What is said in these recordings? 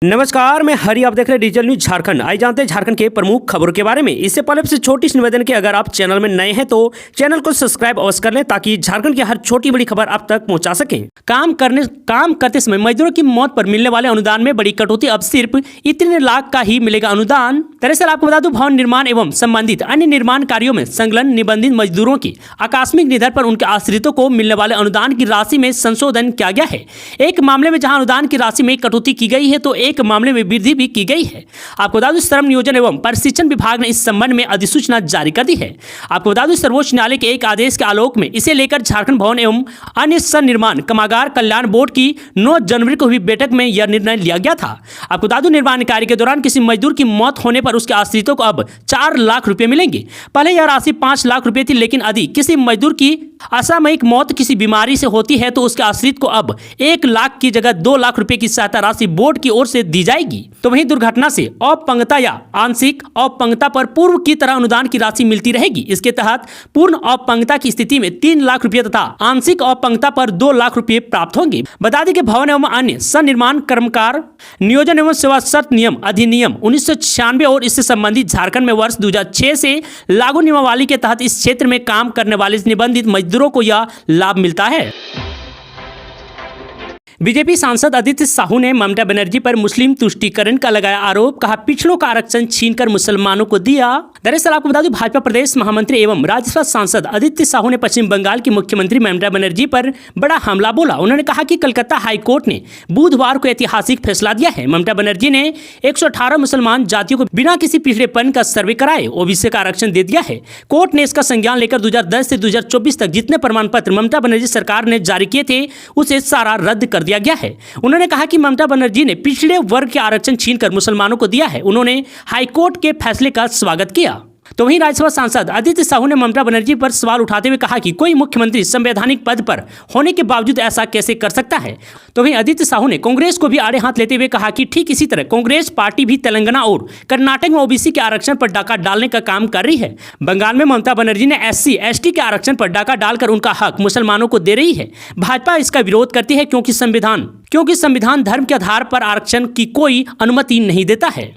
नमस्कार, मैं हरी। आप देख रहे हैं डिजिटल न्यूज झारखंड। आइए जानते हैं झारखंड के प्रमुख खबरों के बारे में। इससे पहले से छोटी सी निवेदन कि अगर आप चैनल में नए हैं तो चैनल को सब्सक्राइब अवश्य कर लें ताकि झारखंड की हर छोटी बड़ी खबर आप तक पहुंचा सकें। काम करते समय मजदूरों की मौत पर मिलने वाले अनुदान में बड़ी कटौती। अब सिर्फ इतने लाख का ही मिलेगा अनुदान। दरअसल आपको बता दूं, भवन निर्माण एवं संबंधित अन्य निर्माण कार्यों में संलग्न निबंधित मजदूरों की आकस्मिक निधन पर उनके आश्रितों को मिलने वाले अनुदान की राशि में संशोधन किया गया है। एक मामले में जहां अनुदान की राशि में कटौती की गई है तो एक मामले में वृद्धि भी की गई है। आपको बता दूं, श्रम नियोजन एवं प्रशिक्षण विभाग ने इस संबंध में अधिसूचना जारी कर दी है। आपको बता दूं, सर्वोच्च न्यायालय के एक आदेश के आलोक में इसे लेकर झारखंड भवन एवं अन्य सन्निर्माण कामगार कल्याण बोर्ड की 9 जनवरी को हुई बैठक में यह निर्णय लिया गया था। आपको बता दूं, निर्माण कार्य के दौरान किसी मजदूर की मौत होने पर उसके आश्रितों को अब 4 लाख रुपए मिलेंगे। पहले यह राशि 5 लाख रुपए थी, लेकिन यदि किसी मजदूर की असामयिक मौत किसी बीमारी से होती है तो उसके आश्रित को अब 1 लाख की जगह 2 लाख रुपए की सहायता राशि बोर्ड की ओर से दी जाएगी। तो वहीं दुर्घटना से अपंगता या आंशिक अपंगता पर पूर्व की तरह अनुदान की राशि मिलती रहेगी। इसके तहत पूर्ण अपंगता की स्थिति में 3 लाख रुपए तथा आंशिक अपंगता पर 2 लाख रुपए प्राप्त होंगे। बता दें कि भवन एवं अन्य सन्निर्माण कर्मकार नियोजन एवं सेवा शर्त नियम अधिनियम 1996 और इससे संबंधित झारखंड में वर्ष 2006 से लागू नियमावली के तहत इस क्षेत्र में काम करने वाले निबंधित मजदूरों को यह लाभ मिलता है। बीजेपी सांसद आदित्य साहू ने ममता बनर्जी पर मुस्लिम तुष्टीकरण का लगाया आरोप। कहा, पिछड़ों का आरक्षण छीनकर मुसलमानों को दिया। दरअसल आपको बता दूं, भाजपा प्रदेश महामंत्री एवं राज्यसभा सांसद आदित्य साहू ने पश्चिम बंगाल की मुख्यमंत्री ममता बनर्जी पर बड़ा हमला बोला। उन्होंने कहा कि कलकत्ता हाईकोर्ट ने बुधवार को ऐतिहासिक फैसला दिया है। ममता बनर्जी ने 118 मुसलमान जातियों को बिना किसी पिछड़ेपन का सर्वे कराए ओबीसी का आरक्षण दे दिया है। कोर्ट ने इसका संज्ञान लेकर 2010 से 2024 तक जितने प्रमाण पत्र ममता बनर्जी सरकार ने जारी किए थे उसे सारा रद्द कर दिया गया है। उन्होंने कहा कि ममता बनर्जी ने पिछड़े वर्ग के आरक्षण छीनकर मुसलमानों को दिया है। उन्होंने हाईकोर्ट के फैसले का स्वागत किया। तो वहीं राज्यसभा सांसद आदित्य साहू ने ममता बनर्जी पर सवाल उठाते हुए कहा कि कोई मुख्यमंत्री संवैधानिक पद पर होने के बावजूद ऐसा कैसे कर सकता है। तो वहीं आदित्य साहू ने कांग्रेस को भी आड़े हाथ लेते हुए कहा कि ठीक इसी तरह कांग्रेस पार्टी भी तेलंगाना और कर्नाटक में ओबीसी के आरक्षण पर डाका डालने का काम कर रही है। बंगाल में ममता बनर्जी ने SC/ST के आरक्षण पर डाका डालकर उनका हक मुसलमानों को दे रही है। भाजपा इसका विरोध करती है क्योंकि संविधान धर्म के आधार पर आरक्षण की कोई अनुमति नहीं देता है।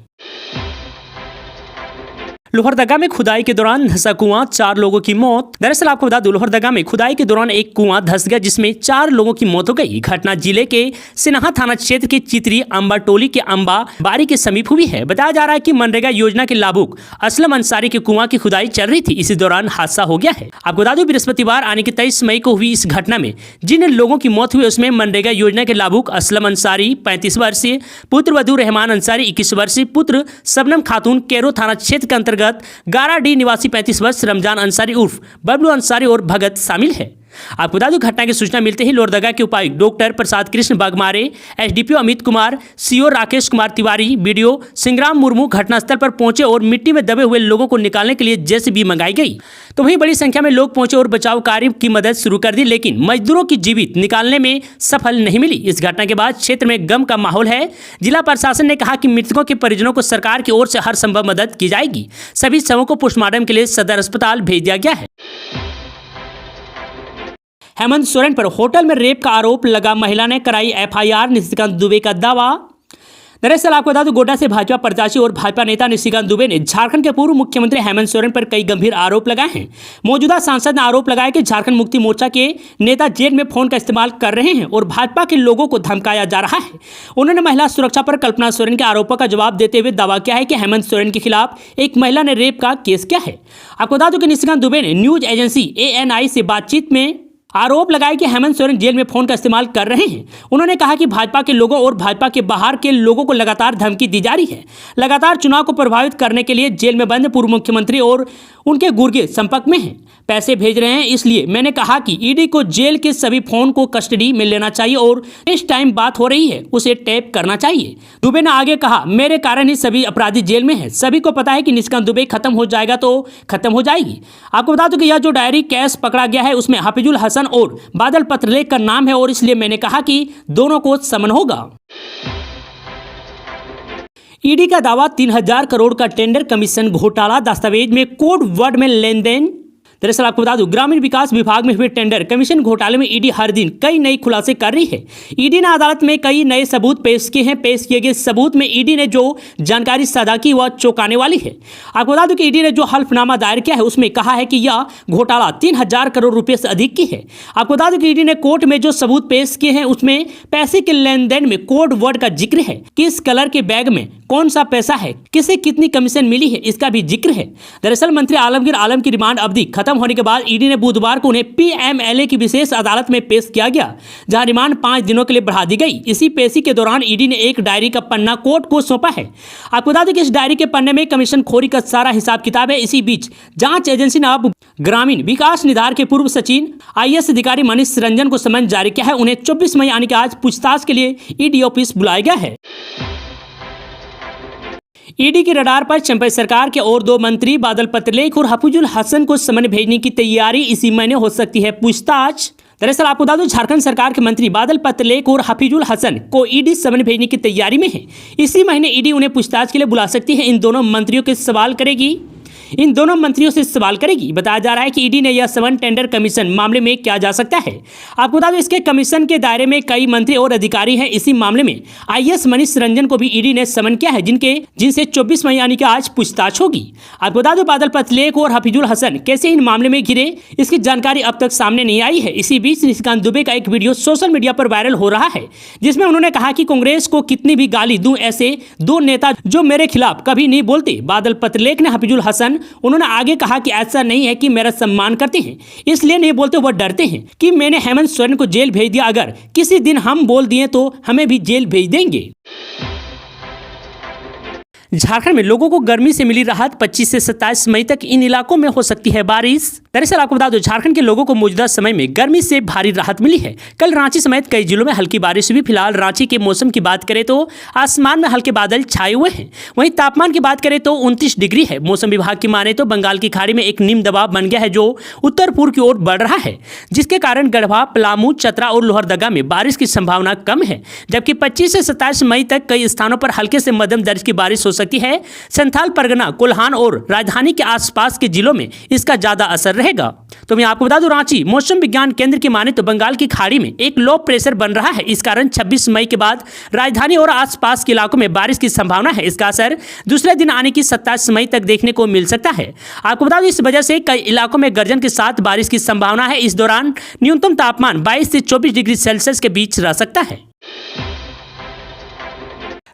लोहरदगा में खुदाई के दौरान धंसा कुआं, 4 लोगों की मौत। दरअसल आपको बता दूं, लोहरदगा में खुदाई के दौरान एक कुआं धंस गया जिसमें 4 लोगों की मौत हो गई। घटना जिले के सिन्हा थाना क्षेत्र के चितरी अंबा टोली के अंबा बारी के समीप हुई है। बताया जा रहा है कि मनरेगा योजना के लाभुक असलम अंसारी के कुआं की खुदाई चल रही थी। इसी दौरान हादसा हो गया है। आपको बता दूं, बृहस्पतिवार आने की 23 मई को हुई इस घटना में जिन लोगों की मौत हुई उसमें मनरेगा योजना के लाभुक असलम अंसारी 35 वर्षीय, पुत्र वधु रहमान अंसारी 21 वर्षीय, पुत्र सबनम खातून कैरो थाना क्षेत्र के अंतर्गत गारा डी निवासी 35 वर्ष रमजान अंसारी उर्फ बबलू अंसारी और भगत शामिल है। आपको बता दूं, घटना की सूचना मिलते ही लोहरदगा के उपायुक्त doctor Prasad Krishna Bagmare, SDPO Amit Kumar, CO Rakesh Kumar Tiwari, BDO Singram Murmu घटनास्थल पर पहुंचे और मिट्टी में दबे हुए लोगों को निकालने के लिए JCB मंगाई गई। तो वहीं बड़ी संख्या में लोग पहुंचे और बचाव कार्य की मदद शुरू कर दी, लेकिन मजदूरों की जीवित निकालने में सफल नहीं मिली। इस घटना के बाद क्षेत्र में गम का माहौल है। जिला प्रशासन ने कहा कि मृतकों के परिजनों को सरकार की ओर से हर संभव मदद की जाएगी। सभी शवों को पोस्टमार्टम के लिए सदर अस्पताल भेज दिया गया है। हेमंत सोरेन पर होटल में रेप का आरोप लगा, महिला ने कराई FIR, निशिकांत दुबे का दावा। दरअसल आपको बता दूं, गोड्डा से भाजपा प्रत्याशी और भाजपा नेता निशिकांत दुबे ने झारखंड के पूर्व मुख्यमंत्री हेमंत सोरेन पर कई गंभीर आरोप लगाए हैं। मौजूदा सांसद ने आरोप लगाया कि झारखंड मुक्ति मोर्चा के नेता जेल में फोन का इस्तेमाल कर रहे हैं और भाजपा के लोगों को धमकाया जा रहा है। उन्होंने महिला सुरक्षा पर कल्पना सोरेन के आरोपों का जवाब देते हुए दावा किया है कि हेमंत सोरेन के खिलाफ एक महिला ने रेप का केस किया है। आपको बता दूं कि निशिकांत दुबे ने न्यूज एजेंसी ANI से बातचीत में आरोप लगाया कि हेमंत सोरेन जेल में फोन का इस्तेमाल कर रहे हैं। उन्होंने कहा कि भाजपा के लोगों और भाजपा के बाहर के लोगों को लगातार धमकी दी जा रही है। लगातार चुनाव को प्रभावित करने के लिए जेल में बंद पूर्व मुख्यमंत्री और उनके गुर्गे संपर्क में हैं, पैसे भेज रहे हैं। इसलिए मैंने कहा कि ED को जेल के सभी फोन को कस्टडी में लेना चाहिए और इस टाइम बात हो रही है उसे टैप करना चाहिए। दुबे ने आगे कहा, मेरे कारण ही सभी अपराधी जेल में हैं। सभी को पता है कि निशिकांत दुबे खत्म हो जाएगा तो खत्म हो जाएगी। आपको बता दूं कि यह जो डायरी कैश पकड़ा गया है उसमें हफीजुल हसन और बादल पत्रलेख का नाम है और इसलिए मैंने कहा कि दोनों को समन होगा। ईडी का दावा 3000 करोड़ का टेंडर कमीशन घोटाला, दस्तावेज में कोड वर्ड में लेन देन। दरअसल आपको बता दूं, ग्रामीण विकास विभाग में हुए टेंडर कमीशन घोटाले में ईडी हर दिन कई नए खुलासे कर रही है। ईडी ने अदालत में कई नए सबूत पेश किए हैं। पेश किए गए सबूत में ईडी ने जो जानकारी साझा की वह चौंकाने वाली है। आपको बता दूं कि ईडी ने जो हल्फनामा दायर किया है उसमें कहा है कि यह घोटाला 3000 करोड़ रुपए से अधिक की है। आपको बता दूं कि ईडी ने कोर्ट में जो सबूत पेश किए हैं उसमें पैसे के लेन देन में कोड वर्ड का जिक्र है, किस कलर के बैग में कौन सा पैसा है, किसे कितनी कमीशन मिली है, इसका भी जिक्र है। दरअसल मंत्री आलमगीर आलम की रिमांड अवधि खत्म होने के बाद ईडी ने बुधवार को उन्हें पीएमएलए की विशेष अदालत में पेश किया गया, जहां रिमांड 5 दिनों के लिए बढ़ा दी गई। इसी पेशी के दौरान ईडी ने एक डायरी का पन्ना कोर्ट को सौंपा है। आपको बता दें कि इस डायरी के पन्ने में कमीशन खोरी का सारा हिसाब किताब है। इसी बीच जांच एजेंसी ने अब ग्रामीण विकास निधार के पूर्व सचिव आईएएस अधिकारी मनीष रंजन को समन जारी किया है। उन्हें 24 मई यानी कि आज पूछताछ के लिए ईडी ऑफिस बुलाया गया है। ईडी के रडार पर चंपई सरकार के और 2 मंत्री बादल पत्रलेख और हफीजुल हसन को समन भेजने की तैयारी, इसी महीने हो सकती है पूछताछ। दरअसल आपको बता दूं, झारखंड सरकार के मंत्री बादल पत्रलेख और हफीजुल हसन को ईडी समन भेजने की तैयारी में है। इसी महीने ईडी उन्हें पूछताछ के लिए बुला सकती है। इन दोनों मंत्रियों से सवाल करेगी। बताया जा रहा है कि ईडी ने यह समन टेंडर कमीशन मामले में किया जा सकता है। आपको बता दें, इसके कमीशन के दायरे में कई मंत्री और अधिकारी हैं। इसी मामले में आईएएस मनीष रंजन को भी ईडी ने समन किया है, जिनसे 24 मई यानी कि आज पूछताछ होगी। आपको बता दें, बादल पत्रलेख और हफीजुल हसन कैसे इन मामले में घिरे, इसकी जानकारी अब तक सामने नहीं आई है। इसी बीच निशिकांत दुबे का एक वीडियो सोशल मीडिया पर वायरल हो रहा है, जिसमें उन्होंने कहा कि कांग्रेस को कितनी भी गाली दूं, ऐसे 2 नेता जो मेरे खिलाफ कभी नहीं बोलते। बादल पत्रलेख ने हफीजुल हसन, उन्होंने आगे कहा कि ऐसा नहीं है कि मेरा सम्मान करते हैं इसलिए नहीं बोलते, वह डरते हैं कि मैंने हेमंत सोरेन को जेल भेज दिया, अगर किसी दिन हम बोल दिए तो हमें भी जेल भेज देंगे। झारखंड में लोगों को गर्मी से मिली राहत, 25 से 27 मई तक इन इलाकों में हो सकती है बारिश। दरअसल आपको बता दो, झारखंड के लोगों को मौजूदा समय में गर्मी से भारी राहत मिली है। कल रांची समेत कई जिलों में हल्की बारिश हुई। फिलहाल रांची के मौसम की बात करें तो आसमान में हल्के बादल छाए हुए हैं। वहीं तापमान की बात करें तो 29 डिग्री है। मौसम विभाग की माने तो बंगाल की खाड़ी में एक निम्न दबाव बन गया है, जो उत्तर पूर्व की ओर बढ़ रहा है, जिसके कारण गढ़वा, पलामू, चतरा और लोहरदगा में बारिश की संभावना कम है। जबकि 25 से 27 मई तक कई स्थानों पर हल्के से मध्यम दर्ज की बारिश हो सकती है। संथाल परगना, कोल्हान और राजधानी के आसपास के जिलों में इसका ज्यादा असर रहेगा। तो मैं आपको बता दूं, रांची मौसम विज्ञान केंद्र की माने तो बंगाल की खाड़ी में एक लो प्रेशर बन रहा है। इस कारण 26 मई के बाद राजधानी और आसपास के इलाकों में बारिश की संभावना है। इसका असर दूसरे दिन आने की 27 मई तक देखने को मिल सकता है। आपको बता दूं, इस वजह से कई इलाकों में गर्जन के साथ बारिश की संभावना है। इस दौरान न्यूनतम तापमान 22 से 24 डिग्री सेल्सियस के बीच रह सकता है।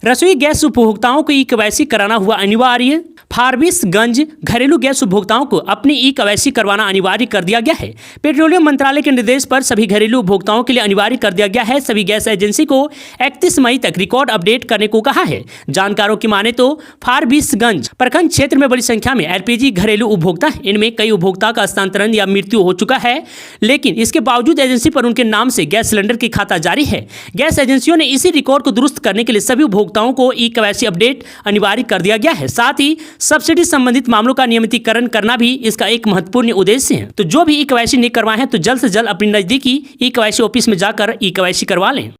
रसोई गैस उपभोक्ताओं को ई-केवाईसी कराना हुआ अनिवार्य। फारबिसगंज घरेलू गैस उपभोक्ताओं को अपनी ई-केवाईसी करवाना अनिवार्य कर दिया गया है। पेट्रोलियम मंत्रालय के निर्देश पर सभी घरेलू उपभोक्ताओं के लिए अनिवार्य कर दिया गया है। सभी गैस एजेंसी को 31 मई तक रिकॉर्ड अपडेट करने को कहा है। जानकारों की माने तो फारबिसगंज प्रखंड क्षेत्र में बड़ी संख्या में एलपीजी घरेलू उपभोक्ता हैं। इनमें कई उपभोक्ता का हस्तांतरण या मृत्यु हो चुका है, लेकिन इसके बावजूद एजेंसी पर उनके नाम से गैस सिलेंडर की खाता जारी है। गैस एजेंसियों ने इसी रिकॉर्ड को दुरुस्त करने के लिए सभी उपभोक्ताओं को ई-केवाईसी अपडेट अनिवार्य कर दिया गया है। साथ ही सब्सिडी संबंधित मामलों का नियमितीकरण करना भी इसका एक महत्वपूर्ण उद्देश्य है। तो जो भी ई-केवाईसी नहीं करवाए हैं तो जल्द से जल्द अपनी नजदीकी ई-केवाईसी ऑफिस में जाकर ई-केवाईसी करवा लें।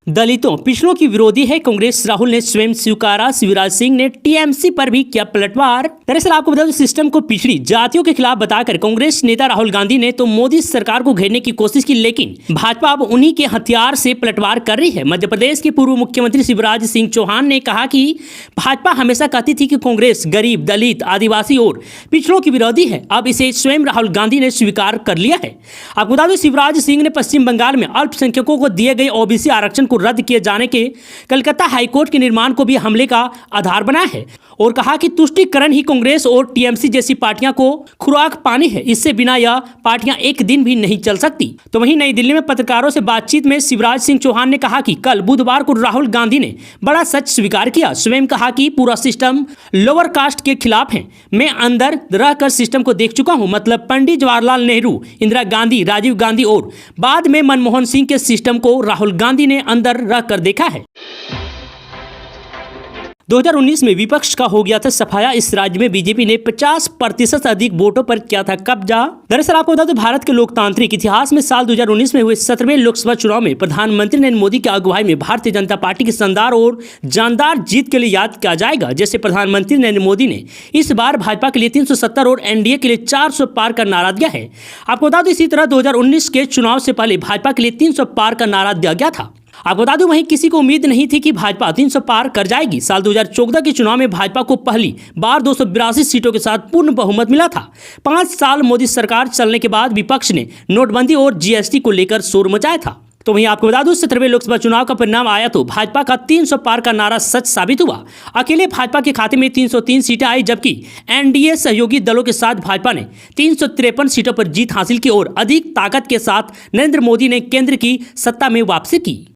दलितों पिछड़ों की विरोधी है कांग्रेस, राहुल ने स्वयं स्वीकारा। शिवराज सिंह ने टीएमसी पर भी किया पलटवार। दरअसल आपको बता दें, सिस्टम को पिछड़ी जातियों के खिलाफ बताकर कांग्रेस नेता राहुल गांधी ने तो मोदी सरकार को घेरने की कोशिश की, लेकिन भाजपा अब उन्हीं के हथियार से पलटवार कर रही है। मध्य प्रदेश के पूर्व मुख्यमंत्री शिवराज सिंह चौहान ने कहा कि भाजपा हमेशा कहती थी कि कांग्रेस गरीब, दलित, आदिवासी और पिछड़ों की विरोधी है। अब इसे स्वयं राहुल गांधी ने स्वीकार कर लिया है। आपको बता दें, शिवराज सिंह ने पश्चिम बंगाल में अल्पसंख्यकों को दिए गए ओबीसी आरक्षण रद्द किए जाने के कलकत्ता हाईकोर्ट के निर्माण को भी हमले का आधार बनाया है और कहा कि तुष्टीकरण ही कांग्रेस और टीएमसी जैसी पार्टियां को खुराक पानी है। इससे बिना यह पार्टियां एक दिन भी नहीं चल सकती। तो वहीं नई दिल्ली में पत्रकारों से बातचीत में शिवराज सिंह चौहान ने कहा कि कल बुधवार को राहुल गांधी ने बड़ा सच स्वीकार किया। स्वयं कहा कि पूरा सिस्टम लोअर कास्ट के खिलाफ है। मैं अंदर रहकर सिस्टम को देख चुका हूं, मतलब पंडित जवाहरलाल नेहरू, इंदिरा गांधी, राजीव गांधी और बाद में मनमोहन सिंह के सिस्टम को राहुल गांधी ने अंदर कर देखा है। 2019 में विपक्ष का हो गया था सफाया। इस राज्य में बीजेपी ने 50% अधिक वोटों पर किया था कब्जा। दरअसल आपको बता दें, भारत के लोकतांत्रिक इतिहास में साल 2019 में हुए 17वें लोकसभा चुनाव में प्रधानमंत्री नरेंद्र मोदी की अगुवाई में भारतीय जनता पार्टी की शानदार और जानदार जीत के लिए याद किया जाएगा। जैसे प्रधानमंत्री नरेंद्र मोदी ने इस बार भाजपा के लिए 370 और एनडीए के लिए 400 पार का नारा दिया है। आपको बता दें, इसी तरह 2019 के चुनाव से पहले भाजपा के लिए 300 पार का नारा दिया गया था। आपको बता दूं, वहीं किसी को उम्मीद नहीं थी कि भाजपा 300 पार कर जाएगी। साल 2014 के चुनाव में भाजपा को पहली बार 282 सीटों के साथ पूर्ण बहुमत मिला था। 5 साल मोदी सरकार चलने के बाद विपक्ष ने नोटबंदी और जीएसटी को लेकर शोर मचाया था। तो वहीं आपको बता दूं, 17वें लोकसभा चुनाव का परिणाम आया तो भाजपा का 300 पार का नारा सच साबित हुआ। अकेले भाजपा के खाते में 303 सीटें आई, जबकि एनडीए सहयोगी दलों के साथ भाजपा ने 353 सीटों पर जीत हासिल की और अधिक ताकत के साथ नरेंद्र मोदी ने केंद्र की सत्ता में वापसी की।